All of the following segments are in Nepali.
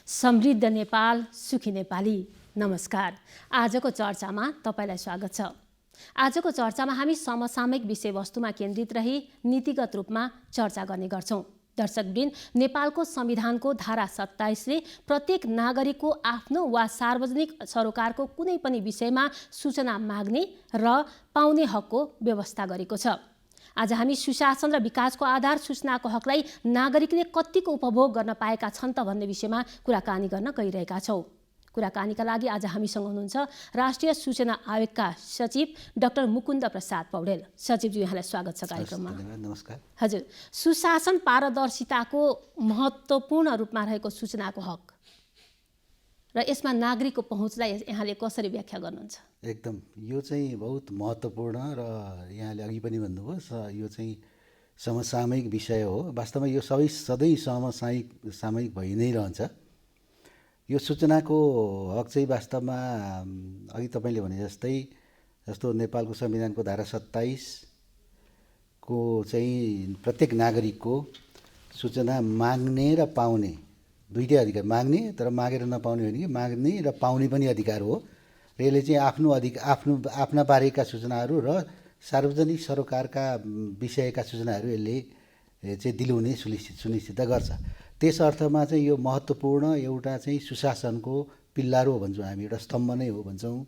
समृद्ध नेपाल, सुखी नेपाली। नमस्कार। आजको चर्चामा तपाईलाई स्वागत छ। आजको चर्चामा हामी समसामयिक विषयवस्तुमा केन्द्रित रही नीतिगत रूपमा चर्चा गर्ने गर्छौं। दर्शकवृन्द, नेपालको संविधानको धारा 27 ले प्रत्येक नागरिकको आफ्नो वा सार्वजनिक सरोकारको कुनै पनि विषयमा सूचना माग्ने र पाउने हकको व्यवस्था गरेको छ। आज हामी सुशासन र विकासको आधार सूचनाको हकलाई नागरिकले कतिको उपभोग गर्न पाएका छन् त भन्ने विषयमा कुराकानी गर्न गइरहेका छौं। कुराकानीका लागि आज हामीसँग हुनुहुन्छ राष्ट्रिय सूचना आयोगका सचिव डाक्टर मुकुन्द प्रसाद पौडेल। सचिवज्यू, यहाँलाई स्वागत छ कार्यक्रममा। नमस्कार। हजुर, सुशासन पारदर्शिताको महत्त्वपूर्ण रूपमा रहेको सूचनाको हक र यसमा नागरिकको पहुँचलाई यहाँले कसरी व्याख्या गर्नुहुन्छ? एकदम, यो चाहिँ बहुत महत्त्वपूर्ण र यहाँले अघि पनि भन्नुभयो, यो चाहिँ समसामयिक विषय हो। वास्तवमा यो सधैँ समसामयिक भइ नै रहन्छ। यो सूचनाको हक चाहिँ वास्तवमा अघि तपाईँले भने जस्तो नेपालको संविधानको धारा 27 को चाहिँ प्रत्येक नागरिकको सूचना माग्ने र पाउने दुईटै अधिकार, माग्ने तर मागेर नपाउने होइन कि माग्ने र पाउने पनि अधिकार हो। र यसले चाहिँ आफ्ना बारेका सूचनाहरू र सार्वजनिक सरोकारका विषयका सूचनाहरू यसले चाहिँ दिलाउने सुनिश्चित गर्छ। त्यस अर्थमा चाहिँ यो महत्त्वपूर्ण एउटा चाहिँ सुशासनको पिल्लार हो भन्छौँ हामी, एउटा स्तम्भ नै हो भन्छौँ।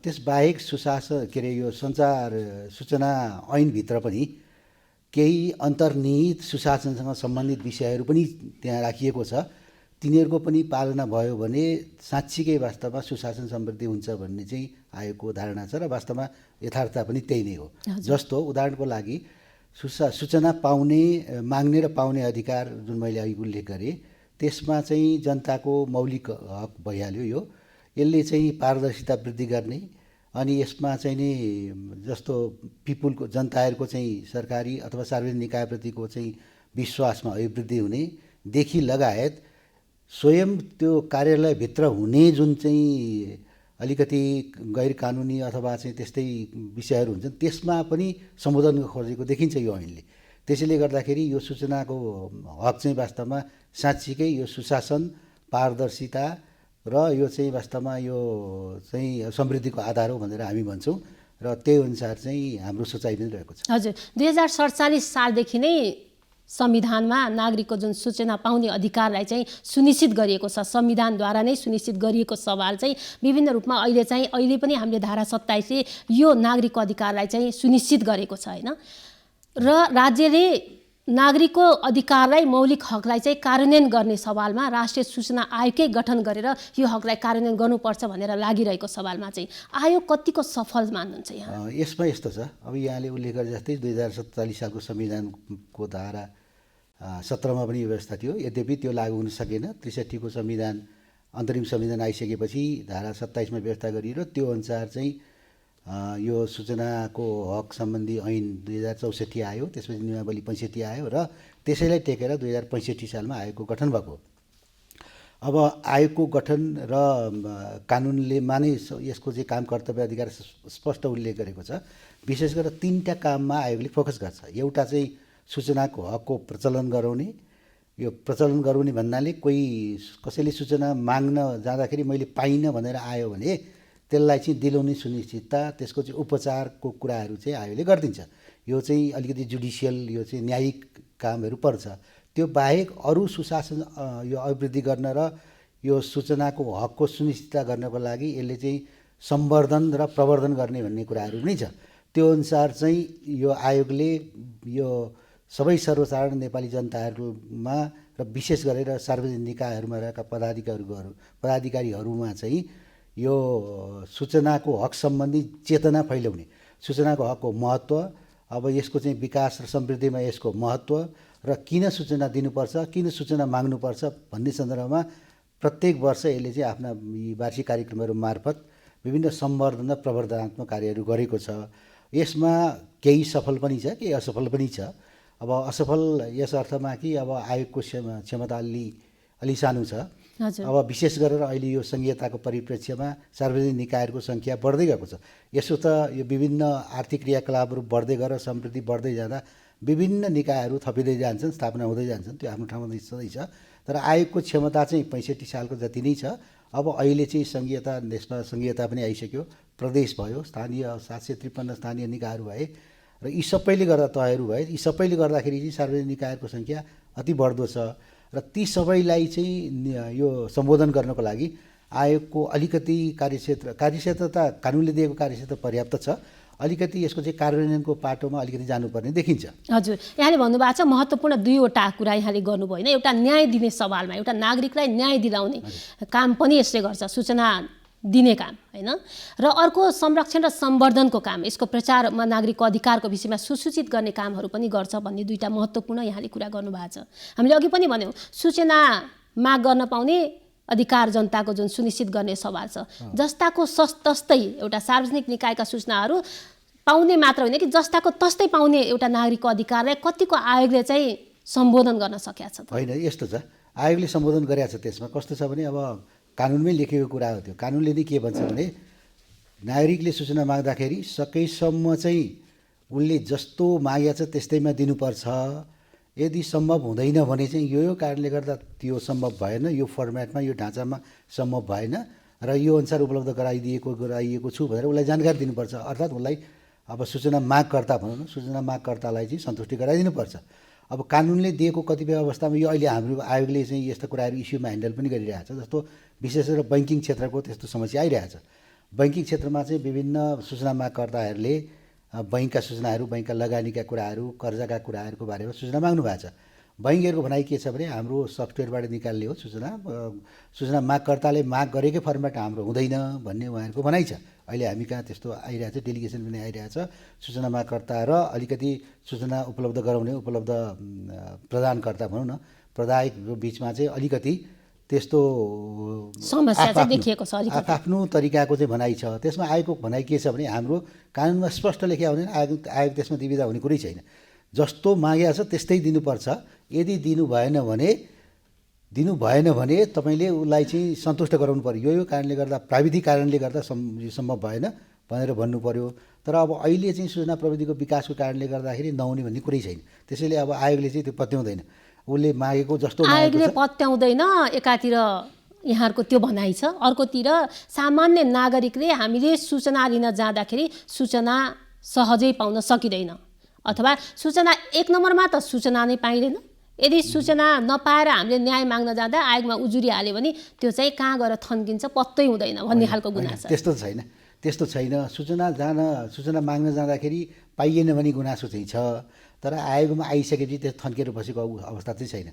त्यसबाहेक यो सूचना ऐनभित्र पनि केही अन्तर्निहित सुशासनसँग सम्बन्धित विषयहरू पनि त्यहाँ राखिएको छ। तिनीहरूको पनि पालना भयो भने साँच्चीकै वास्तवमा सुशासन समृद्धि हुन्छ भन्ने चाहिँ आयोगको धारणा छ र वास्तवमा यथार्थता पनि त्यही नै हो। जस्तो उदाहरणको लागि सूचना माग्ने र पाउने अधिकार जुन मैले अघि उल्लेख गरेँ, त्यसमा चाहिँ जनताको मौलिक हक भइहाल्यो। यसले चाहिँ पारदर्शिता वृद्धि गर्ने अनि यसमा चाहिँ नि जस्तो जनताहरूको चाहिँ सरकारी अथवा सार्वजनिक निकायप्रतिको चाहिँ विश्वासमा अभिवृद्धि हुनेदेखि लगायत स्वयं त्यो कार्यालयभित्र हुने जुन चाहिँ अलिकति गैर कानुनी अथवा चाहिँ त्यस्तै विषयहरू हुन्छन् त्यसमा पनि सम्बोधन खोजेको देखिन्छ यो ऐनले। त्यसैले गर्दाखेरि यो सूचनाको हक चाहिँ वास्तवमा साँच्चीकै यो सुशासन, पारदर्शिता र यो चाहिँ वास्तवमा यो चाहिँ समृद्धिको आधार हो भनेर हामी भन्छौँ र त्यही अनुसार चाहिँ हाम्रो सोचाइ पनि रहेको छ। हजुर, 2047 सालदेखि नै संविधानमा नागरिकको जुन सूचना पाउने अधिकारलाई चाहिँ सुनिश्चित गरिएको छ। संविधानद्वारा नै सुनिश्चित गरिएको सवाल चाहिँ विभिन्न रूपमा अहिले पनि हामीले धारा 27 ले यो नागरिकको अधिकारलाई चाहिँ सुनिश्चित गरेको छ हैन। र राज्यले नागरिकको अधिकारलाई, मौलिक हकलाई चाहिँ कार्यान्वयन गर्ने सवालमा राष्ट्रिय सूचना आयोगकै गठन गरेर यो हकलाई कार्यान्वयन गर्नुपर्छ भनेर लागिरहेको सवालमा चाहिँ आयोग कतिको सफल मान्नुहुन्छ यहाँ? यसमा यस्तो छ, अब यहाँले उल्लेख गरे जस्तै 2047 सालको संविधानको धारा 17 मा पनि व्यवस्था थियो। यद्यपि त्यो लागू हुन सकेन। 63 को अन्तरिम संविधान आइसकेपछि धारा 27 मा व्यवस्था गरियो। त्यो अनुसार चाहिँ यो सूचनाको हक सम्बन्धी ऐन 2064 आयो, त्यसपछि नियमावली 65 आयो र त्यसैलाई टेकेर 2065 सालमा आयोगको गठन भएको। अब आयोगको गठन र कानुनले माने यसको चाहिँ काम कर्तव्य अधिकार स्पष्ट उल्लेख गरेको छ। विशेष गरेर 3टा काममा आयोगले फोकस गर्छ। एउटा चाहिँ सूचनाको हकको प्रचलन गराउने। यो प्रचलन गराउने भन्नाले कसैले सूचना माग्न जाँदाखेरि मैले पाइनँ भनेर आयो भने त्यसलाई चाहिँ दिलाउने सुनिश्चितता, त्यसको चाहिँ उपचारको कुराहरू चाहिँ आयोगले गरिदिन्छ। यो चाहिँ अलिकति जुडिसियल, यो चाहिँ न्यायिक कामहरू पर्छ। त्यो बाहेक अरू सुशासन यो अभिवृद्धि गर्न र यो सूचनाको हकको सुनिश्चितता गर्नको लागि यसले चाहिँ सम्वर्धन र प्रवर्धन गर्ने भन्ने कुराहरू पनि छ। त्यो अनुसार चाहिँ यो आयोगले यो सबै सर्वसाधारण नेपाली जनताहरूमा र विशेष गरेर सार्वजनिक निकायहरूमा रहेका पदाधिकारीहरूमा चाहिँ यो सूचनाको हक सम्बन्धी चेतना फैलाउने, सूचनाको हकको महत्त्व, अब यसको चाहिँ विकास र समृद्धिमा यसको महत्त्व र किन सूचना दिनुपर्छ, किन सूचना माग्नुपर्छ भन्ने सन्दर्भमा प्रत्येक वर्ष यसले चाहिँ आफ्ना वार्षिक कार्यक्रमहरू मार्फत विभिन्न सम्वर्धन र प्रवर्धनात्मक कार्यहरू गरेको छ। यसमा केही सफल पनि छ, केही असफल पनि छ। अब असफल यस अर्थमा कि अब आयोगको क्षमता अलि सानो छ। अब विशेष गरेर अहिले यो संघीयताको परिप्रेक्ष्यमा सार्वजनिक निकायहरूको सङ्ख्या बढ्दै गएको छ। यसो त यो विभिन्न आर्थिक क्रियाकलापहरू बढ्दै गएर समृद्धि बढ्दै जाँदा विभिन्न निकायहरू थपिँदै जान्छन्, स्थापना हुँदै जान्छन्, त्यो आफ्नो ठाउँमा सधैँ छ। तर आयोगको क्षमता चाहिँ 65 सालको जति नै छ। अब अहिले चाहिँ सङ्घीयता, देशमा सङ्घीयता पनि आइसक्यो, प्रदेश भयो, स्थानीय 753 स्थानीय निकायहरू भए र यी सबैले गर्दा तयहरू भए। यी सबैले गर्दाखेरि चाहिँ सार्वजनिक निकायहरूको सङ्ख्या अति बढ्दो छ र ती सबैलाई चाहिँ यो सम्बोधन गर्नको लागि आयोगको अलिकति कार्यक्षेत्र त कानुनले दिएको कार्यक्षेत्र पर्याप्त छ, अलिकति यसको चाहिँ कार्यान्वयनको पाटोमा अलिकति जानुपर्ने देखिन्छ। हजुर, यहाँले भन्नुभएको छ महत्त्वपूर्ण दुईवटा कुरा यहाँले गर्नुभयो होइन। एउटा न्याय दिने सवालमा, एउटा नागरिकलाई न्याय दिलाउने काम पनि यसले गर्छ, सूचना दिने काम होइन, र अर्को संरक्षण र सम्वर्धनको काम, यसको प्रचारमा नागरिकको अधिकारको विषयमा सुसूचित गर्ने कामहरू पनि गर्छ भन्ने दुईटा महत्त्वपूर्ण यहाँले कुरा गर्नुभएको छ। हामीले अघि पनि भन्यौँ सूचना माग गर्न पाउने अधिकार जनताको जुन सुनिश्चित गर्ने सवाल छ, जस्ताको तस्तै एउटा सार्वजनिक निकायका सूचनाहरू पाउने मात्र होइन कि जस्ताको तस्तै पाउने एउटा नागरिकको अधिकारलाई कतिको आयोगले चाहिँ सम्बोधन गर्न सकेको छ? होइन, यस्तो छ, आयोगले सम्बोधन गरेको छ। त्यसमा कस्तो छ भने अब कानुनमै लेखेको कुरा हो त्यो। कानुनले नै के भन्छ भने नागरिकले सूचना माग्दाखेरि सकेसम्म चाहिँ उनले जस्तो मागेको छ त्यस्तैमा दिनुपर्छ। यदि सम्भव हुँदैन भने चाहिँ यो कारणले गर्दा त्यो सम्भव भएन, यो फर्मेटमा, यो ढाँचामा सम्भव भएन र यो अनुसार उपलब्ध गराइएको छु भनेर उसलाई जानकारी दिनुपर्छ। अर्थात् उसलाई अब सूचना मागकर्ता भनौँ न, सूचना मागकर्तालाई चाहिँ सन्तुष्टि गराइदिनुपर्छ। अब कानुनले दिएको कतिपय अवस्थामा यो अहिले हाम्रो आयोगले चाहिँ यस्ता कुराहरू इस्युमा ह्यान्डल पनि गरिरहेछ। जस्तो विशेष गरेर बैङ्किङ क्षेत्रको त्यस्तो समस्या आइरहेछ। बैङ्किङ क्षेत्रमा चाहिँ विभिन्न सूचना मागकर्ताहरूले बैङ्कका सूचनाहरू, बैङ्कका लगानीका कुराहरू, कर्जाका कुराहरूको बारेमा सूचना माग्नु भएको छ। बैङ्कहरूको भनाइ के छ भने हाम्रो सफ्टवेयरबाट निकाल्ने हो सूचना मागकर्ताले माग गरेकै फर्मेट हाम्रो हुँदैन भन्ने उहाँहरूको भनाइ छ। अहिले हामी कहाँ त्यस्तो आइरहेछ, डेलिगेसन पनि आइरहेछ। सूचना मागकर्ता र अलिकति सूचना उपलब्ध गराउने, उपलब्ध प्रदानकर्ता भनौँ न, प्रदायकको बिचमा चाहिँ अलिकति त्यस्तो समस्या चाहिँ देखिएको छ। आफ्नो तरिकाको चाहिँ भनाइ छ। त्यसमा आयोगको भनाइ के छ भने हाम्रो कानुनमा स्पष्ट लेखेको हुँदैन, आयोग त्यसमा दुविधा हुने कुरै छैन। जस्तो मागेको छ त्यस्तै दिनुपर्छ। यदि दिनु भएन भने तपाईँले उसलाई चाहिँ सन्तुष्ट गराउनु पर्यो। यो कारणले गर्दा, प्राविधिक कारणले गर्दा सम्भव भएन भनेर भन्नु पर्यो। तर अब अहिले चाहिँ सूचना प्रविधिको विकासको कारणले गर्दाखेरि नहुने भन्ने कुरै छैन। त्यसैले अब आयोगले चाहिँ त्यो पत्याउँदैन। उसले मागेको जस्तो आयोगले पत्याउँदैन, एकातिर यहाँहरूको त्यो भनाइ छ, अर्कोतिर सामान्य नागरिकले हामीले सूचना लिन जाँदाखेरि सूचना सहजै पाउन सकिँदैन, अथवा सूचना एक नम्बरमा त सूचना नै पाइँदैन। यदि सूचना नपाएर हामीले न्याय माग्न जाँदा आयोगमा उजुरी हाल्यो भने त्यो चाहिँ कहाँ गएर थन्किन्छ पत्तै हुँदैन भन्ने खालको गुनासो। त्यस्तो छैन। सूचना माग्न जाँदाखेरि पाइएन भने गुनासो चाहिँ छ, तर आयोगमा आइसकेपछि त्यो थन्केर बसेको अवस्था चाहिँ छैन।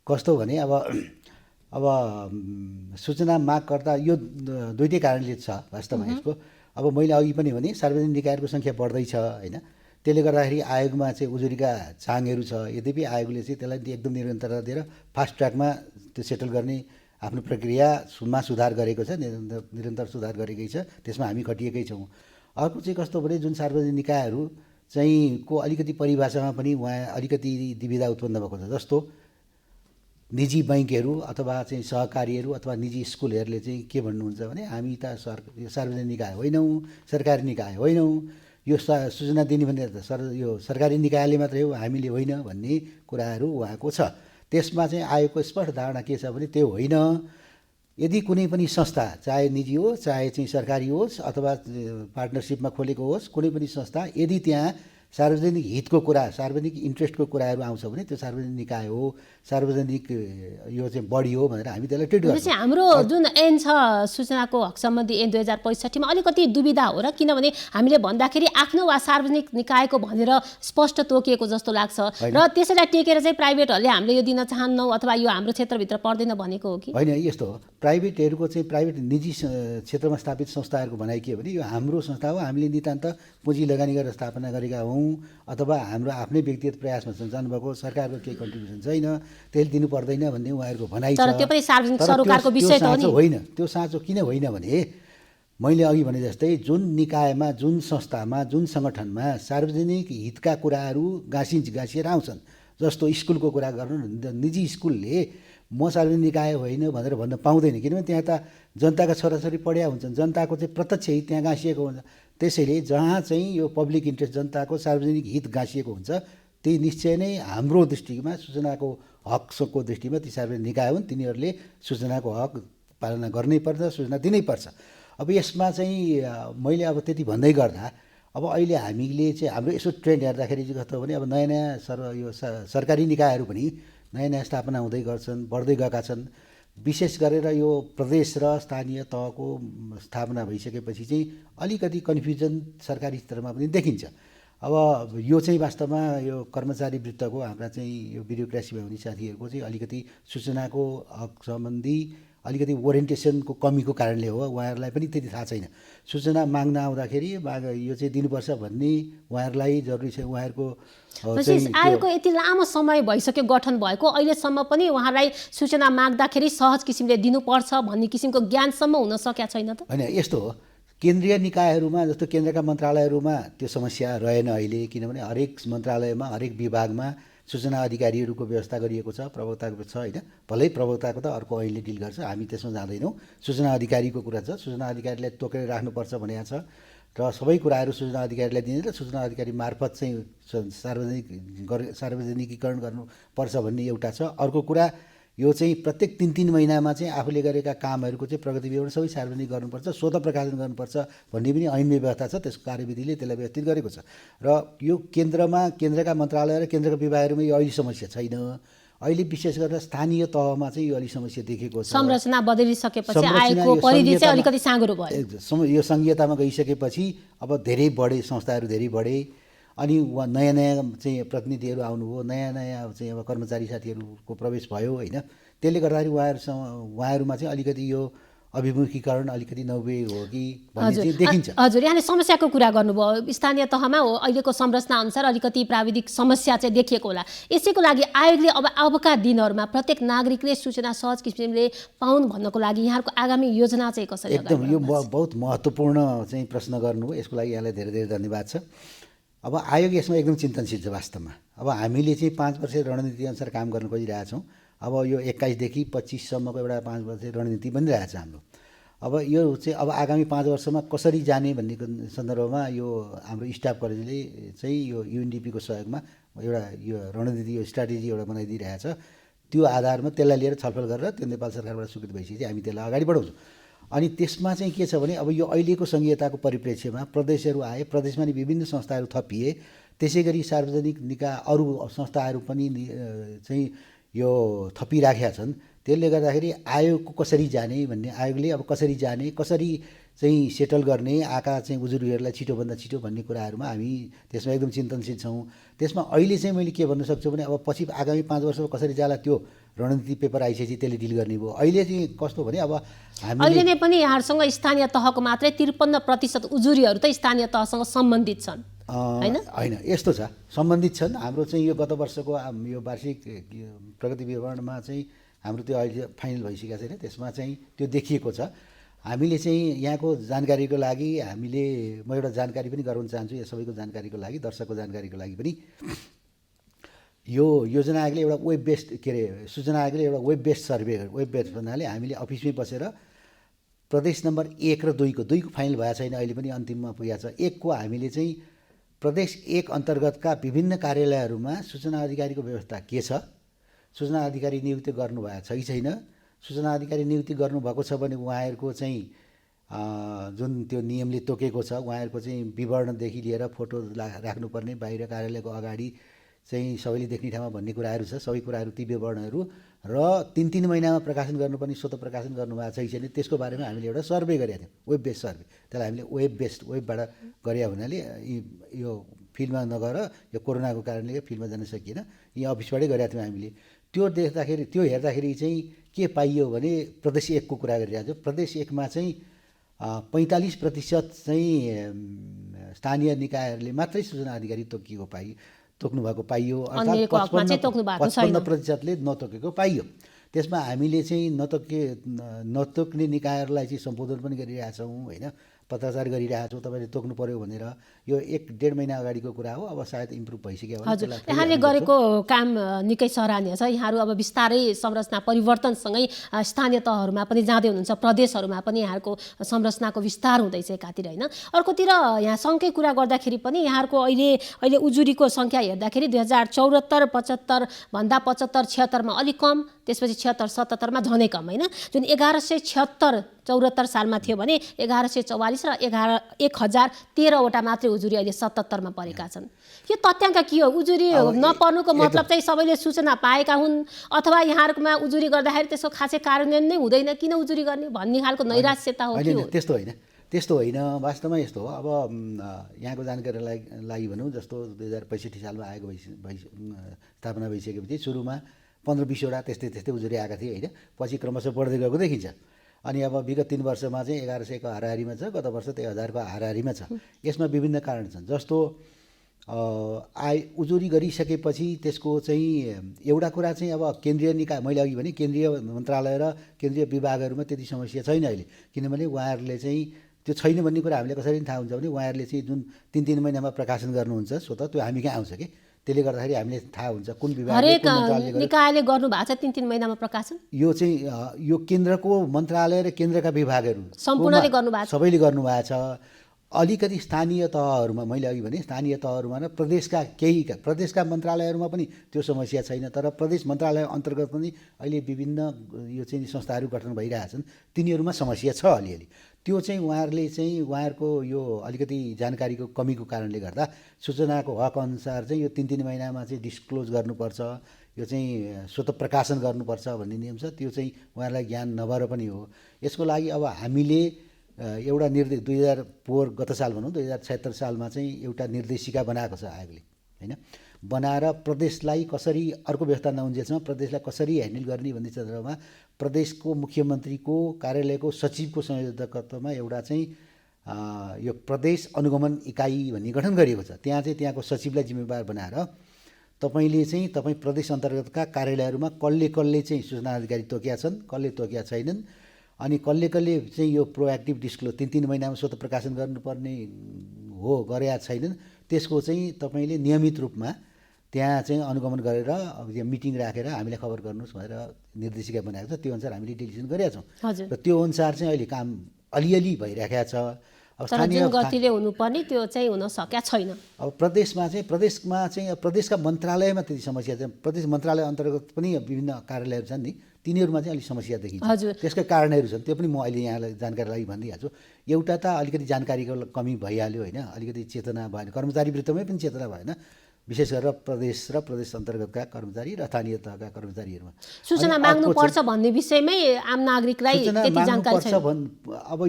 कस्तो भने अब सूचना मागकर्ता यो दुईटै कारणले छ वास्तवमा यसको। अब मैले अघि पनि भने सार्वजनिक निकायहरूको सङ्ख्या बढ्दैछ होइन, त्यसले गर्दाखेरि आयोगमा चाहिँ उजुरीका चाङहरू छ। यद्यपि आयोगले चाहिँ त्यसलाई एकदम निरन्तरता दिएर फास्ट ट्र्याकमा त्यो सेटल गर्ने आफ्नो प्रक्रियामा सुधार गरेको छ, निरन्तर सुधार गरेकै छ। त्यसमा हामी खटिएकै छौँ। अर्को चाहिँ कस्तो भने जुन सार्वजनिक निकायहरू चाहिँ को अलिकति परिभाषामा पनि उहाँ अलिकति दुविधा उत्पन्न भएको छ। जस्तो निजी बैङ्कहरू अथवा चाहिँ सहकारीहरू अथवा निजी स्कुलहरूले चाहिँ के भन्नुहुन्छ भने हामी त सार्वजनिक निकाय होइनौँ, सरकारी निकाय होइनौँ, यो सूचना दिने भने यो सरकारी निकायले मात्रै हो, हामीले होइन भन्ने कुराहरू उहाँको छ। त्यसमा चाहिँ आयोगको स्पष्ट धारणा के छ भने त्यो होइन। यदि कुनै पनि संस्था, चाहे निजी होस्, चाहे चाहिँ सरकारी होस्, अथवा पार्टनरसिपमा खोलेको होस्, कुनै पनि संस्था यदि त्यहाँ सार्वजनिक हितको कुरा, सार्वजनिक इन्ट्रेस्टको कुराहरू आउँछ भने त्यो सार्वजनिक निकाय हो, सार्वजनिक यो चाहिँ बढी हो भनेर हामी त्यसलाई ट्रिट गर्छौँ। हाम्रो जुन ऐन छ सूचनाको हक सम्बन्धी ऐन 2065 मा अलिकति दुविधा हो र, किनभने हामीले भन्दाखेरि आफ्नो वा सार्वजनिक निकायको भनेर स्पष्ट तोकिएको जस्तो लाग्छ र त्यसैलाई टेकेर चाहिँ प्राइभेटहरूले हामीले यो दिन चाहन्नौँ अथवा यो हाम्रो क्षेत्रभित्र पर्दैन भनेको हो कि होइन? यस्तो हो, प्राइभेटहरूको चाहिँ प्राइभेट निजी क्षेत्रमा स्थापित संस्थाहरूको भनाइ के हो भने यो हाम्रो संस्था हो, हामीले नितान्त पुँजी लगानी गरेर स्थापना गरेका हौँ, अथवा हाम्रो आफ्नै व्यक्तिगत प्रयासमा सञ्चालन भएको, सरकारको केही कन्ट्रिब्युसन छैन, त्यसले दिनु पर्दैन भन्ने उहाँहरूको भनाइ छ। तर त्यो पनि सार्वजनिक सरोकारको विषय त हो होइन। त्यो साँचो किन होइन भने मैले अघि भने जस्तै जुन निकायमा, जुन संस्थामा, जुन सङ्गठनमा सार्वजनिक हितका कुराहरू गाँसिएर आउँछन्, जस्तो स्कुलको कुरा गर्नु न, निजी स्कुलले म सार्वजनिक निकाय होइन भनेर भन्न पाउँदैन, किनभने त्यहाँ त जनताका छोराछोरी पढ्या हुन्छन्, जनताको चाहिँ प्रत्यक्ष हित त्यहाँ गाँसिएको हुन्छ। त्यसैले जहाँ चाहिँ यो पब्लिक इन्ट्रेस्ट, जनताको सार्वजनिक हित गाँसिएको हुन्छ त्यही निश्चय नै हाम्रो दृष्टिमा सूचनाको हकको दृष्टिमा ती सार्वजनिक निकाय हुन्, तिनीहरूले सूचनाको हक पालना गर्नै पर्छ, सूचना दिनै पर्छ। अब यसमा चाहिँ मैले अब त्यति भन्दै गर्दा अब अहिले हामीले चाहिँ हाम्रो यसो ट्रेन्ड हेर्दाखेरि चाहिँ कस्तो भने अब नयाँ नयाँ सरकारी निकायहरू पनि नयाँ नयाँ स्थापना हुँदै गर्छन्, बढ्दै गएका छन्। विशेष गरेर यो प्रदेश र स्थानीय तहको स्थापना भइसकेपछि चाहिँ अलिकति कन्फ्युजन सरकारी स्तरमा पनि देखिन्छ। अब यो चाहिँ वास्तवमा यो कर्मचारी वृत्तको हाम्रा चाहिँ यो ब्युरोक्रेसीमा हुने साथीहरूको चाहिँ अलिकति सूचनाको हक सम्बन्धी अलिकति ओरिएन्टेसनको कमीको कारणले हो। उहाँहरूलाई पनि त्यति थाहा छैन। सूचना माग्न आउँदाखेरि यो चाहिँ दिनुपर्छ भन्ने उहाँहरूलाई जरुरी छ। उहाँहरूको आयोगको यति लामो समय भइसक्यो गठन भएको, अहिलेसम्म पनि उहाँलाई सूचना माग्दाखेरि सहज किसिमले दिनुपर्छ भन्ने किसिमको ज्ञानसम्म हुन सकेका छैन त? होइन, यस्तो हो, केन्द्रीय निकायहरूमा जस्तो केन्द्रका मन्त्रालयहरूमा त्यो समस्या रहेन अहिले, किनभने हरेक मन्त्रालयमा हरेक विभागमा सूचना अधिकारीहरूको व्यवस्था गरिएको छ, प्रवक्ताको छ होइन। भलै प्रवक्ताको त अर्को अहिले डिल गर्छ, हामी त्यसमा जाँदैनौँ। सूचना अधिकारीको कुरा छ, सूचना अधिकारीलाई तोकेर राख्नुपर्छ भनेको छ र सबै कुराहरू सूचना अधिकारीलाई दिने र सूचना अधिकारी मार्फत चाहिँ सार्वजनिकीकरण गर्नुपर्छ भन्ने एउटा छ। अर्को कुरा यो चाहिँ प्रत्येक 3-3 महिनामा चाहिँ आफूले गरेका कामहरूको चाहिँ प्रगति विवरण सबै सार्वजनिक गर्नुपर्छ, स्वत प्रकाशन गर्नुपर्छ भन्ने पनि ऐनमै व्यवस्था छ। त्यसको कार्यविधिले त्यसलाई व्यवस्थित गरेको छ र यो केन्द्रका मन्त्रालय र केन्द्रका विभागहरूमा यो अहिले समस्या छैन। अहिले विशेष गरेर स्थानीय तहमा चाहिँ यो अलिक समस्या देखेको छ। संरचना बदलिसकेपछि आएको परिधि चाहिँ अलिकति साँघुरो भयो। यो सङ्घीयतामा गइसकेपछि अब धेरै बढे, संस्थाहरू धेरै बढे, अनि नयाँ नयाँ चाहिँ प्रतिनिधिहरू आउनुभयो, नयाँ नयाँ चाहिँ अब कर्मचारी साथीहरूको प्रवेश भयो होइन। त्यसले गर्दाखेरि उहाँहरूमा चाहिँ अलिकति यो अभिमुखीकरण अलिकति नभए हो कि भन्ने चाहिँ देखिन्छ। हजुर, यहाँले समस्याको कुरा गर्नुभयो। स्थानीय तहमा हो अहिलेको संरचना अनुसार अलिकति प्राविधिक समस्या चाहिँ देखिएको होला। यसैको लागि आयोगले अबका दिनहरूमा प्रत्येक नागरिकले सूचना सहज किसिमले पाउन् भन्नको लागि यहाँहरूको आगामी योजना चाहिँ कसरी? एकदम यो बहुत महत्त्वपूर्ण चाहिँ प्रश्न गर्नुभयो। यसको लागि यहाँलाई धेरै धेरै धन्यवाद छ। अब आयोग यसमा एकदम चिन्तनशील छ वास्तवमा। अब हामीले चाहिँ 5 वर्ष रणनीति अनुसार काम गर्न खोजिरहेछौँ। अब यो 21देखि 25सम्मको एउटा 5 वर्ष रणनीति बनिरहेछ हाम्रो। अब यो चाहिँ अब आगामी 5 वर्षमा कसरी जाने भन्ने सन्दर्भमा यो हाम्रो स्टाफ कलेजले चाहिँ यो युएनडिपीको सहयोगमा एउटा यो रणनीति, यो स्ट्राटेजी एउटा बनाइदिइरहेछ। त्यो आधारमा त्यसलाई लिएर छलफल गरेर त्यो नेपाल सरकारबाट स्वीकृत भइसकेपछि हामी त्यसलाई अगाडि बढाउँछौँ। अनि त्यसमा चाहिँ के छ भने अब यो अहिलेको सङ्घीयताको परिप्रेक्ष्यमा प्रदेशहरू आए, प्रदेशमा नि विभिन्न संस्थाहरू थपिए, त्यसै गरी सार्वजनिक निकाय अरू संस्थाहरू पनि चाहिँ यो थपिराखेका छन्। त्यसले गर्दाखेरि आयोगको कसरी जाने भन्ने, आयोगले अब कसरी जाने, कसरी चाहिँ सेटल गर्ने, आएका चाहिँ उजुरीहरूलाई छिटोभन्दा छिटो भन्ने कुराहरूमा हामी त्यसमा एकदम चिन्तनशील छौँ। त्यसमा अहिले चाहिँ मैले के भन्न सक्छु भने अब पछि आगामी 5 वर्षमा कसरी जाला त्यो रणनीति पेपर आइसकेपछि त्यसले डिल गर्ने भयो। अहिले चाहिँ कस्तो भने अब हामी अहिले नै पनि यहाँहरूसँग स्थानीय तहको मात्रै 53% उजुरीहरू त स्थानीय तहसँग सम्बन्धित छन् होइन, यस्तो छ, सम्बन्धित छन्। हाम्रो चाहिँ यो गत वर्षको यो वार्षिक प्रगति विवरणमा चाहिँ हाम्रो त्यो अहिले फाइनल भइसकेको छैन, त्यसमा चाहिँ त्यो देखिएको छ। हामीले चाहिँ यहाँको जानकारीको लागि म एउटा जानकारी पनि गराउन चाहन्छु, यो सबैको जानकारीको लागि, दर्शकको जानकारीको लागि पनि। यो योजना आयोगले एउटा वेब बेस्ड सूचना आयोगले एउटा web based survey, web based भन्नाले हामीले अफिसमै बसेर प्रदेश नम्बर 1 र 2 को फाइनल भएको छैन, अहिले पनि अन्तिममा पुगेको छ। 1 को हामीले चाहिँ प्रदेश 1 अन्तर्गतका विभिन्न कार्यालयहरूमा सूचना अधिकारीको व्यवस्था के छ, सूचना अधिकारी नियुक्ति गर्नुभएको छ कि छैन, सूचना अधिकारी नियुक्ति गर्नुभएको छ भने उहाँहरूको चाहिँ जुन त्यो नियमले तोकेको छ उहाँहरूको चाहिँ विवरणदेखि लिएर फोटो राख्नुपर्ने, बाहिर कार्यालयको अगाडि चाहिँ सबैले देख्ने ठाउँमा भन्ने कुराहरू छ। सबै कुराहरू ती विवरणहरू र 3-3 महिनामा प्रकाशन गर्नुपर्ने, स्वत प्रकाशन गर्नुभएको छ कि छैन, त्यसको बारेमा हामीले एउटा सर्वे गरेका थियौँ, वेब बेस्ड सर्वे। त्यसलाई हामीले वेबबाट गरे हुनाले यो फिल्डमा नगएर यो कोरोनाको कारणले फिल्डमा जान सकिएन, यहाँ अफिसबाटै गरेका थियौँ हामीले। त्यो हेर्दाखेरि चाहिँ के पाइयो भने प्रदेश 1 को कुरा गरिरहेको छु। प्रदेश 1 मा चाहिँ 45% चाहिँ स्थानीय निकायहरूले मात्रै सूचना अधिकारी तोक्नु भएको पाइयो, अर्थात् 55%ले नतोकेको पाइयो। त्यसमा हामीले चाहिँ नतोक्ने निकायहरूलाई चाहिँ सम्बोधन पनि गरिरहेछौँ होइन। पत्राचार गरिरहेको छौँ, तपाईँले तोक्नु पर्यो भनेर। यो 1-1.5 महिना अगाडिको कुरा हो, अब सायद इम्प्रुभ भइसक्यो होला। हजुर, यहाँले गरेको काम निकै सराहनीय छ। यहाँहरू अब बिस्तारै संरचना परिवर्तनसँगै स्थानीय तहहरूमा पनि जाँदै हुनुहुन्छ, प्रदेशहरूमा पनि यहाँहरूको संरचनाको विस्तार हुँदैछ एकातिर होइन। अर्कोतिर यहाँ सङ्ख्यै कुरा गर्दाखेरि पनि यहाँहरूको अहिले उजुरीको सङ्ख्या हेर्दाखेरि 2074, 75 भन्दा 75, 76मा अलिक कम, त्यसपछि 76, 77मा झनै कम होइन। जुन 1176-74 सालमा थियो भने 1144 र 1013वटा मात्रै उजुरी अहिले 77मा परेका छन्। यो तथ्याङ्क के हो? उजुरी नपर्नुको मतलब चाहिँ सबैले सूचना पाएका हुन्, अथवा यहाँहरूकोमा उजुरी गर्दाखेरि त्यसको खासै कार्यान्वयन नै हुँदैन, किन उजुरी गर्ने भन्ने खालको नैराश्यता हो? त्यस्तो होइन। वास्तवमा यस्तो हो, अब यहाँको जानकारीलाई लागि भनौँ, जस्तो 2065 सालमा आएको स्थापना भइसकेपछि सुरुमा 15-20वटा त्यस्तै उजुरी आएका थिए होइन। पछि क्रमशः बढ्दै गएको देखिन्छ। अनि अब विगत 3 वर्षमा चाहिँ 1100को हाराहारीमा छ, गत वर्ष त्यही 1000को हाराहारीमा छ। यसमा विभिन्न कारण छन्। जस्तो उजुरी गरिसकेपछि त्यसको चाहिँ एउटा कुरा चाहिँ अब केन्द्रीय निकाय, मैले अघि भने केन्द्रीय मन्त्रालय र केन्द्रीय विभागहरूमा त्यति समस्या छैन अहिले, किनभने उहाँहरूले चाहिँ त्यो छैन भन्ने कुरा हामीले कसरी थाहा हुन्छ भने उहाँहरूले चाहिँ जुन 3-3 महिनामा प्रकाशन गर्नुहुन्छ स्वतः, त्यो हामी कहाँ आउँछ कि, त्यसले गर्दाखेरि हामीले थाहा हुन्छ कुन विभागले हरेक कुन मन्त्रालयले निकायले गर्नु भएको छ 3-3 महिनामा प्रकाशन। यो चाहिँ यो केन्द्रको मन्त्रालय र केन्द्रका विभागहरू सम्पूर्णले गर्नुभएको छ, सबैले गर्नुभएको छ। अलिकति स्थानीय तहहरूमा, मैले अघि भने स्थानीय तहहरूमा र प्रदेशका मन्त्रालयहरूमा पनि त्यो समस्या छैन। तर प्रदेश मन्त्रालय अन्तर्गत पनि अहिले विभिन्न यो चाहिँ संस्थाहरू गठन भइरहेछन्, तिनीहरूमा समस्या छ अलिअलि। त्यो चाहिँ उहाँहरूको यो अलिकति जानकारीको कमीको कारणले गर्दा सूचनाको हक अनुसार चाहिँ यो 3-3 महिनामा चाहिँ डिस्क्लोज गर्नुपर्छ, यो चाहिँ स्वतः प्रकाशन गर्नुपर्छ भन्ने नियम छ। त्यो चाहिँ उहाँहरूलाई ज्ञान नभएर पनि हो। यसको लागि अब हामीले एउटा 2004 गत साल भनौँ 2076 सालमा चाहिँ एउटा निर्देशिका बनाएको छ आयोगले होइन। बनाएर प्रदेशलाई कसरी, अर्को व्यवस्था नहुन्जेलसम्म प्रदेशलाई कसरी ह्यान्डल गर्ने भन्ने सन्दर्भमा प्रदेशको मुख्यमन्त्रीको कार्यालयको सचिवको संयोजकत्वमा एउटा चाहिँ यो प्रदेश अनुगमन इकाइ भन्ने गठन गरिएको छ। त्यहाँ चाहिँ त्यहाँको सचिवलाई जिम्मेवार बनाएर तपाईँ प्रदेश अन्तर्गतका कार्यालयहरूमा कसले चाहिँ सूचना अधिकारी तोकेका छन्, कसले तोकेका छैनन्, अनि कसले चाहिँ यो प्रोएक्टिभ डिस्क्लोज 3-3 महिनामा स्वतः प्रकाशन गर्नुपर्ने हो गरेका छैनन्, त्यसको चाहिँ तपाईँले नियमित रूपमा त्यहाँ चाहिँ अनुगमन गरेर अब यहाँ मिटिङ राखेर हामीलाई खबर गर्नुहोस् भनेर निर्देशिका बनाएको छ। त्यो अनुसार हामीले डिसिसन गरेका छौँ र त्यो अनुसार चाहिँ अहिले काम अलिअलि भइरहेको छ। अब स्थानीय गतिले हुनुपर्ने त्यो चाहिँ हुन सकेका छैन। अब प्रदेशका मन्त्रालयमा त्यति समस्या छ। प्रदेश मन्त्रालय अन्तर्गत पनि विभिन्न कार्यालयहरू छन् नि, तिनीहरूमा चाहिँ अलिक समस्या देखिन्छ। त्यसका कारणहरू छन्, त्यो पनि म अहिले यहाँलाई जानकारी लागि भनिदिइहाल्छु। एउटा त अलिकति जानकारीको कमी भइहाल्यो होइन, अलिकति चेतना भएन, कर्मचारी वृत्तमै पनि चेतना भएन, विशेष गरेर प्रदेश र प्रदेश अन्तर्गतका कर्मचारी र स्थानीय तहका कर्मचारीहरूमा। सूचना माग्नुपर्छ भन्ने विषयमै आम नागरिकलाई त्यति जानकारी छैन। अब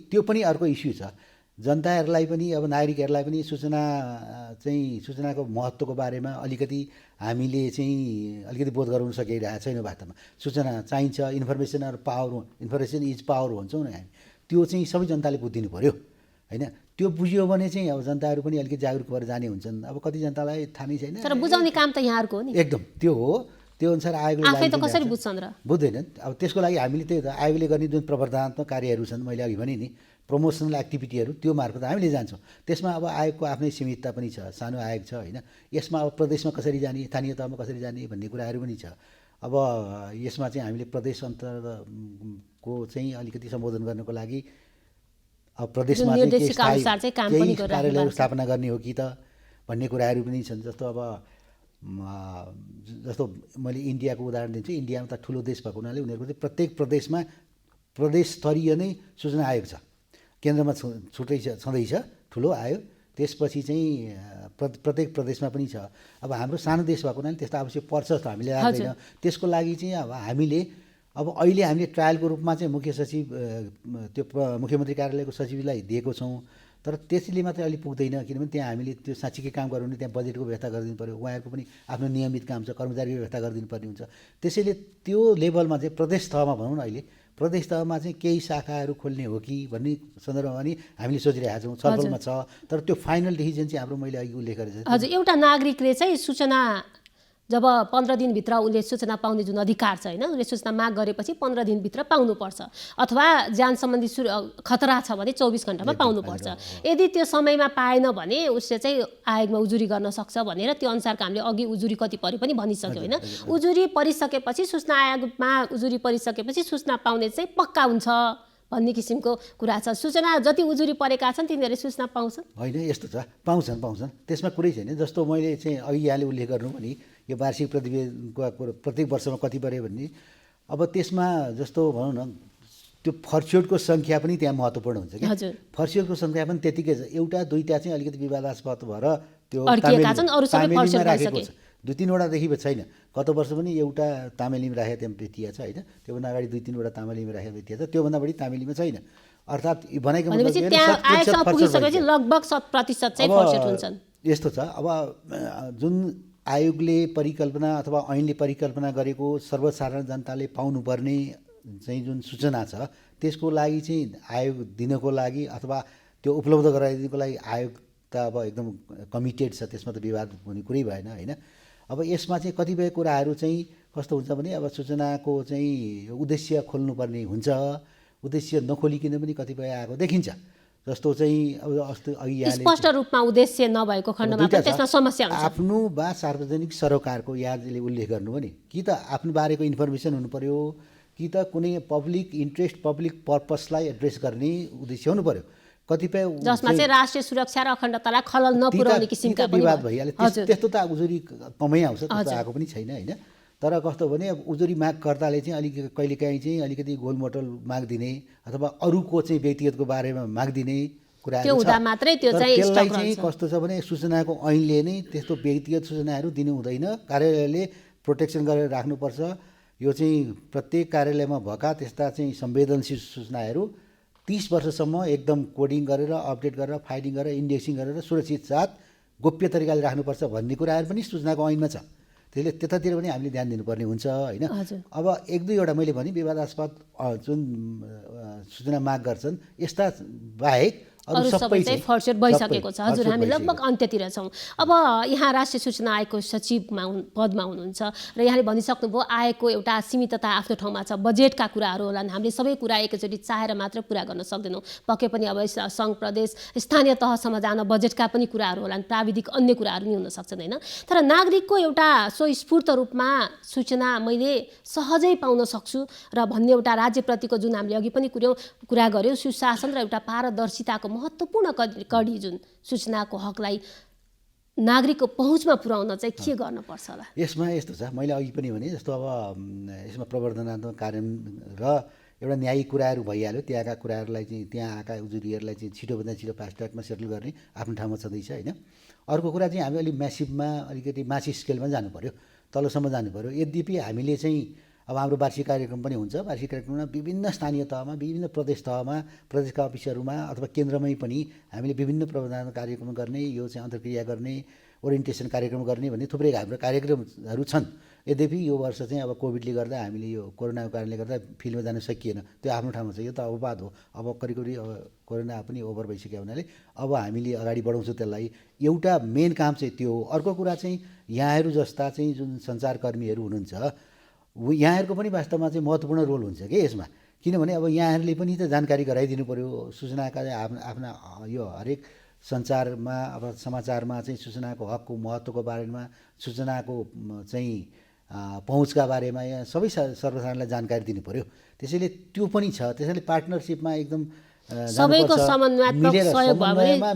त्यो पनि अर्को इस्यु छ। जनताहरूलाई पनि, अब नागरिकहरूलाई पनि सूचनाको महत्त्वको बारेमा अलिकति हामीले चाहिँ अलिकति बोध गराउन सकिरहेको छैन। वास्तवमा सूचना चाहिन्छ, इन्फर्मेसन इज पावर भन्छौँ नि हामी, त्यो चाहिँ सबै जनताले बुझिदिनु पऱ्यो होइन। त्यो बुझ्यो भने चाहिँ अब जनताहरू पनि अलिकति जागरुक भएर जाने हुन्छन्। अब कति जनतालाई थाहा नै छैन, तर बुझाउने काम त यहाँहरूको हो नि। एकदम त्यो हो। त्यो अनुसार आयोगले आफै त कसरी बुझ्छन् र? बुझ्दैनन्। अब त्यसको लागि हामीले त्यही त आयोगले गर्ने जुन प्रवर्धनात्मक कार्यहरू छन्, मैले अघि भने नि प्रमोसनल एक्टिभिटीहरू, त्यो मार्फत हामीले जान्छौँ। त्यसमा अब आयोगको आफ्नै सीमितता पनि छ, सानो आयोग छ होइन। यसमा अब प्रदेशमा कसरी जाने, स्थानीय तहमा कसरी जाने भन्ने कुराहरू पनि छ। अब यसमा चाहिँ हामीले प्रदेश अन्तर्गतको चाहिँ अलिकति सम्बोधन गर्नको लागि अब प्रदेशमा चाहिँ केही कार्यालय स्थापना गर्ने हो कि त भन्ने कुराहरू पनि छन्। जस्तो मैले इन्डियाको उदाहरण दिन्छु। इन्डियामा त ठुलो देश भएको हुनाले उनीहरूको चाहिँ प्रत्येक प्रदेशमा प्रदेश स्तरीय नै सूचना आयोग छ। केन्द्रमा छुट्टै छँदैछ ठुलो आयोग, त्यसपछि चाहिँ प्रत्येक प्रदेशमा पनि छ। अब हाम्रो सानो देश भएको हुनाले त्यस्तो आवश्यक पर्छ जस्तो हामीले लाग्दैन। त्यसको लागि चाहिँ अब अहिले हामीले ट्रायलको रूपमा चाहिँ मुख्य सचिव, त्यो मुख्यमन्त्री कार्यालयको सचिवलाई दिएको छौँ। तर त्यसले मात्रै अलिक पुग्दैन, किनभने त्यहाँ हामीले त्यो साँच्चीकै काम गरौँ भने त्यहाँ बजेटको व्यवस्था गरिदिनु पऱ्यो। उहाँहरूको पनि आफ्नो नियमित काम छ, कर्मचारीको व्यवस्था गरिदिनु पर्ने हुन्छ। त्यसैले त्यो लेभलमा चाहिँ प्रदेश तहमा भनौँ न, अहिले प्रदेश तहमा चाहिँ केही शाखाहरू खोल्ने हो कि भन्ने सन्दर्भमा पनि हामीले सोचिरहेका छौँ, छलफलमा छ। तर त्यो फाइनल डिसिजन चाहिँ हाम्रो मैले अघि उल्लेख गरेको छु। हजुर, एउटा नागरिकले चाहिँ सूचना जब 15 दिनभित्र उसले सूचना पाउने जुन अधिकार छ होइन, उसले सूचना माग गरेपछि 15 दिनभित्र पाउनुपर्छ, अथवा ज्यान सम्बन्धी खतरा छ भने 24 घण्टामा पाउनुपर्छ। यदि त्यो समयमा पाएन भने उसले चाहिँ आयोगमा उजुरी गर्न सक्छ भनेर त्यो अनुसारको हामीले अघि उजुरी कति पर्यो पनि भनिसक्यो होइन। उजुरी परिसकेपछि सूचना आयोगमा उजुरी परिसकेपछि सूचना पाउने चाहिँ पक्का हुन्छ भन्ने किसिमको कुरा छ। सूचना जति उजुरी परेका छन् तिनीहरूले सूचना पाउँछन् होइन, यस्तो छ, पाउँछन् त्यसमा कुरै छैन। जस्तो मैले चाहिँ अघि यहाँले उल्लेख गर्नु भने यो वार्षिक प्रतिवेदनको प्रत्येक वर्षमा कति पऱ्यो भन्ने, अब त्यसमा जस्तो भनौँ न त्यो फर्स्योडको सङ्ख्या पनि त्यहाँ महत्त्वपूर्ण हुन्छ कि। फर्स्योडको सङ्ख्या पनि त्यतिकै छ, एउटा दुईवटा चाहिँ अलिकति विवादास्पद भएर त्यो तामेलीमा राखेको छ, 2-3वटादेखि छैन। गत वर्ष पनि एउटा तामेलीमा राखेको त्यहाँ भेटिया छ होइन, त्योभन्दा अगाडि 2-3वटा तामेलीमा राखेको भेटिया छ, त्योभन्दा बढी तामेलीमा छैन। अर्थात् भनेको लगभग 100% चाहिँ फर्स्योड हुन्छन्। यस्तो छ, अब जुन आयोगले परिकल्पना अथवा ऐनले परिकल्पना गरेको सर्वसाधारण जनताले पाउनुपर्ने चाहिँ जुन सूचना छ त्यसको लागि चाहिँ आयोग दिनको लागि अथवा त्यो उपलब्ध गराइदिनको लागि आयोग त अब एकदम कमिटेड छ, त्यसमा त विवाद हुने कुरै भएन होइन। अब यसमा चाहिँ कतिपय कुराहरू चाहिँ कस्तो हुन्छ भने अब सूचनाको चाहिँ उद्देश्य खोल्नुपर्ने हुन्छ, उद्देश्य नखोलिकन पनि कतिपय आएको देखिन्छ। जस्तो चाहिँ अब अस्ति अघि यहाँले स्पष्ट रूपमा उद्देश्य नभएको खण्डमा त्यसमा समस्या हुन्छ। आफ्नो वा सार्वजनिक सरोकारको यहाँले उल्लेख गर्नुभयो नि, कि त आफ्नो बारेको इन्फर्मेसन हुनु पर्यो, कि त कुनै पब्लिक इन्ट्रेस्ट पब्लिक पर्पसलाई एड्रेस गर्ने उद्देश्य हुनु पर्यो। कतिपय जसमा चाहिँ राष्ट्रिय सुरक्षा र अखण्डतालाई खलल नपुर्याउने किसिमका विवाद भइहाल्यो, त्यस्तो त उजुरी कमै आउँछ, त्यस्तो आएको पनि छैन होइन। तर कस्तो भने अब उजुरी मागकर्ताले चाहिँ कहिलेकाहीँ चाहिँ अलिकति गोलमटोल माग दिने अथवा अरूको चाहिँ व्यक्तिगतको बारेमा माग दिने कुराहरू छ। त्यसलाई चाहिँ कस्तो छ भने सूचनाको ऐनले नै त्यस्तो व्यक्तिगत सूचनाहरू दिनु हुँदैन, कार्यालयले प्रोटेक्सन गरेर राख्नुपर्छ। यो चाहिँ प्रत्येक कार्यालयमा भएका त्यस्ता चाहिँ संवेदनशील सूचनाहरू 30 वर्षसम्म एकदम कोडिङ गरेर अपडेट गरेर फाइलिङ गरेर इन्डेक्सिङ गरेर सुरक्षित साथ गोप्य तरिकाले राख्नुपर्छ भन्ने कुराहरू पनि सूचनाको ऐनमा छ। त्यसले त्यतातिर पनि हामीले ध्यान दिनुपर्ने हुन्छ होइन। अब 1-2वटा मैले भने विवादास्पद जुन सूचना माग गर्छन् यस्ता बाहेक अरू सबै चाहिँ फर्स्योड भइसकेको छ। हजुर, हामी लगभग अन्त्यतिर छौँ। अब यहाँ राष्ट्रिय सूचना आयोगको सचिवमा पदमा हुनुहुन्छ र यहाँले भनिसक्नुभयो आयोगको एउटा सीमितता आफ्नो ठाउँमा छ, बजेटका कुराहरू होलान्, हामीले सबै कुरा एकैचोटि चाहेर मात्र पुरा गर्न सक्दैनौँ। पक्कै पनि अब सङ्घ प्रदेश स्थानीय तहसम्म जान बजेटका पनि कुराहरू होलान्, प्राविधिक अन्य कुराहरू नि हुन सक्छन् होइन। तर नागरिकको एउटा स्वस्फूर्त रूपमा सूचना मैले सहजै पाउन सक्छु र भन्ने एउटा राज्यप्रतिको जुन हामीले अघि पनि कुरा गऱ्यौँ सुशासन र एउटा पारदर्शिताको महत्त्वपूर्ण कडी जुन सूचनाको हकलाई नागरिकको पहुँचमा पुर्याउन चाहिँ के गर्नुपर्छ होला? यसमा यस्तो छ, मैले अघि पनि भने जस्तो अब यसमा प्रवर्धनात्मक कार्य र एउटा न्यायिक कुराहरू भइहाल्यो, त्यहाँका कुराहरूलाई चाहिँ त्यहाँ आएका उजुरीहरूलाई चाहिँ छिटोभन्दा छिटो फास्ट ट्र्याकमा सेटल गर्ने आफ्नो ठाउँमा छँदैछ होइन। अर्को कुरा चाहिँ हामी अलिक म्यासिभमा अलिकति मासी स्केलमा जानु पऱ्यो, तलसम्म जानु पऱ्यो। यद्यपि हामीले चाहिँ अब हाम्रो वार्षिक कार्यक्रम पनि हुन्छ, वार्षिक कार्यक्रममा विभिन्न स्थानीय तहमा विभिन्न प्रदेश तहमा प्रदेशका अफिसहरूमा अथवा केन्द्रमै पनि हामीले विभिन्न प्रबन्धन कार्यक्रम गर्ने, यो चाहिँ अन्तर्क्रिया गर्ने, ओरिएन्टेसन कार्यक्रम गर्ने भन्ने थुप्रै हाम्रो कार्यक्रमहरू छन्। यद्यपि यो वर्ष चाहिँ अब कोभिडले गर्दा हामीले यो कोरोनाको कारणले गर्दा फिल्डमा जान सकिएन, त्यो आफ्नो ठाउँमा छ, यो त अपवाद हो। अब करिब अब कोरोना पनि ओभर भइसक्यो हुनाले अब हामीले अगाडि बढाउँछौँ त्यसलाई। एउटा मेन काम चाहिँ त्यो हो। अर्को कुरा चाहिँ यहाँहरू जस्ता चाहिँ जुन सञ्चारकर्मीहरू हुनुहुन्छ यहाँहरूको पनि वास्तवमा चाहिँ महत्त्वपूर्ण रोल हुन्छ कि यसमा, किनभने अब यहाँहरूले पनि त जानकारी गराइदिनु पऱ्यो सूचनाका आफ्ना यो हरेक सञ्चारमा अब समाचारमा चाहिँ सूचनाको हकको महत्त्वको बारेमा, सूचनाको चाहिँ पहुँचका बारेमा यहाँ सबै सर्वसाधारणलाई जानकारी दिनु पऱ्यो। त्यसैले त्यो पनि छ, त्यसैले पार्टनरसिपमा एकदम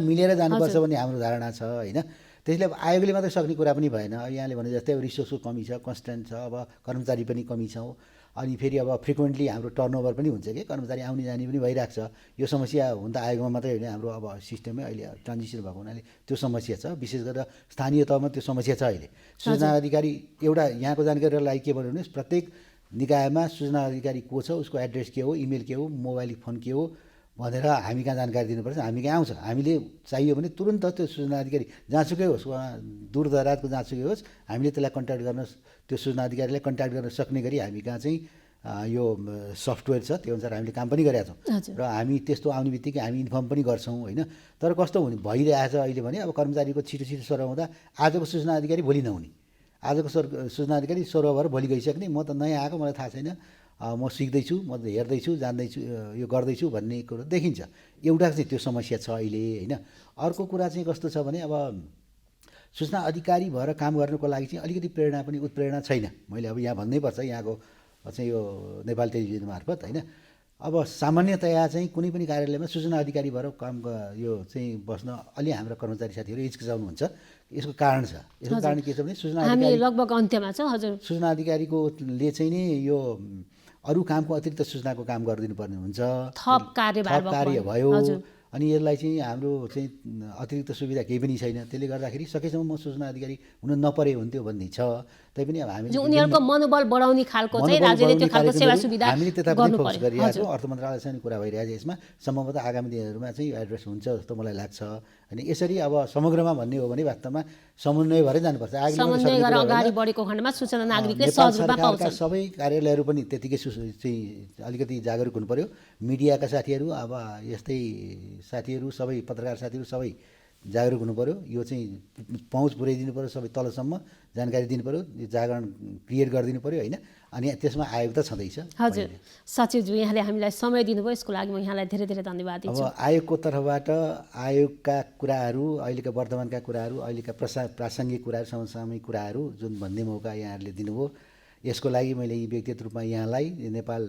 मिलेर जानुपर्छ भन्ने हाम्रो धारणा छ होइन। त्यसले अब आयोगले मात्रै सक्ने कुरा पनि भएन। यहाँले भने जस्तै अब रिसोर्सको कमी छ, कन्स्टेन्ट छ, अब कर्मचारी पनि कमी छ, अनि फेरि अब फ्रिक्वेन्टली हाम्रो टर्नओभर पनि हुन्छ कि कर्मचारी आउने जाने पनि भइरहेको छ। यो समस्या हुन त आयोगमा मात्रै होइन, हाम्रो अब सिस्टमै अहिले ट्रान्जिसन भएको हुनाले त्यो समस्या छ। विशेष गरेर स्थानीय तहमा त्यो समस्या छ। अहिले सूचना अधिकारी एउटा यहाँको जानकारीलाई के भन्यो भने प्रत्येक निकायमा सूचना अधिकारी को छ, उसको एड्रेस के हो, इमेल के हो, मोबाइल फोन के हो भनेर हामी कहाँ जानकारी दिनुपर्छ। हामी कहाँ आउँछ, हामीले चाहियो भने तुरन्त त्यो सूचना अधिकारी जहाँसुकै होस्, उहाँ दूर दराजको जहाँसुकै होस्, हामीले त्यसलाई कन्ट्याक्ट गर्न, त्यो सूचना अधिकारीलाई कन्ट्याक्ट गर्न सक्ने गरी हामी कहाँ चाहिँ यो सफ्टवेयर छ, त्यो अनुसार हामीले काम पनि गरेका छौँ। र हामी त्यस्तो आउने बित्तिकै हामी इन्फर्म पनि गर्छौँ होइन। तर कस्तो हुने भइरहेछ अहिले भने अब कर्मचारीको छिटो सर हुँदा आजको सूचना अधिकारी भोलि नहुने, आजको सूचना अधिकारी स्वर्ग भएर भोलि गइसक्ने, म त नयाँ आएको मलाई थाहा छैन, म सिक्दैछु, म हेर्दैछु, जान्दैछु, यो गर्दैछु भन्ने कुरो देखिन्छ। एउटा चाहिँ त्यो समस्या छ अहिले होइन। अर्को कुरा चाहिँ कस्तो छ भने अब सूचना अधिकारी भएर काम गर्नुको लागि चाहिँ अलिकति प्रेरणा पनि उत्प्रेरणा छैन। मैले अब यहाँ भन्नैपर्छ, यहाँको चाहिँ यो नेपाल टेलिभिजन मार्फत होइन। अब सामान्यतया चाहिँ कुनै पनि कार्यालयमा सूचना अधिकारी भएर काम यो चाहिँ बस्न अलि हाम्रा कर्मचारी साथीहरू हिचकिचाउनुहुन्छ। यसको कारण छ। यसको कारण के छ भने सूचना हामी अधिकारी लगभग अन्त्यमा छौँ हजुर। सूचना अधिकारीकोले चाहिँ नि यो अरू कामको अतिरिक्त सूचनाको काम गरिदिनु पर्ने हुन्छ। थप कार्य भयो। अनि यसलाई चाहिँ हाम्रो चाहिँ अतिरिक्त सुविधा केही पनि छैन। त्यसले गर्दाखेरि सकेसम्म म सूचना अधिकारी हुन नपरे हुन्थ्यो भन्ने छ। तैपनि अब हामी उनीहरूको मनोबल बढाउने खालको चाहिँ राज्यले त्यो खालको सेवा सुविधा हामीले त्यता पनि फोकस गरिरहेको छौँ। अर्थ मन्त्रालयसँग कुरा भइरहेको छ। यसमा सम्भवतः आगामी दिनहरूमा चाहिँ एड्रेस हुन्छ जस्तो मलाई लाग्छ। अनि यसरी अब समग्रमा भन्ने हो भने वास्तवमा समन्वय भएर जानुपर्छ। समन्वय गरेर अगाडि बढेको खण्डमा सूचना नागरिकले सहज रूपमा पाउँछन्। सबै कार्यालयहरू पनि त्यतिकै चाहिँ अलिकति जागरुक हुनु पर्यो। मिडियाका साथीहरू, अब यस्तै साथीहरू, सबै पत्रकार साथीहरू सबै जागरुक हुनु पर्यो। यो चाहिँ पहुँच पुर्याइदिनु पर्यो, सबै तलसम्म जानकारी दिनु पर्यो, जागरण क्रिएट गरिदिनु पर्यो होइन। अनि त्यसमा आयोग त छँदैछ। हजुर सचिवज्यू, यहाँले हामीलाई समय दिनुभयो, यसको लागि म यहाँलाई धेरै धेरै धन्यवाद दिन्छु। अब आयोगको तर्फबाट आयोगका कुराहरू, अहिलेका वर्तमानका कुराहरू, अहिलेका प्रासङ्गिक कुराहरू, समसामयिक कुराहरू जुन भन्ने मौका यहाँहरूले दिनुभयो, यसको लागि मैले व्यक्तिगत रूपमा यहाँलाई, नेपाल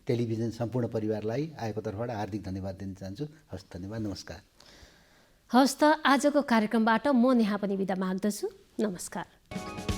टेलिभिजन सम्पूर्ण परिवारलाई आयोगको तर्फबाट हार्दिक धन्यवाद दिन चाहन्छु। हस्, धन्यवाद, नमस्कार। हस् त आजको कार्यक्रमबाट म नेहा पनि बिदा माग्दछु। नमस्कार।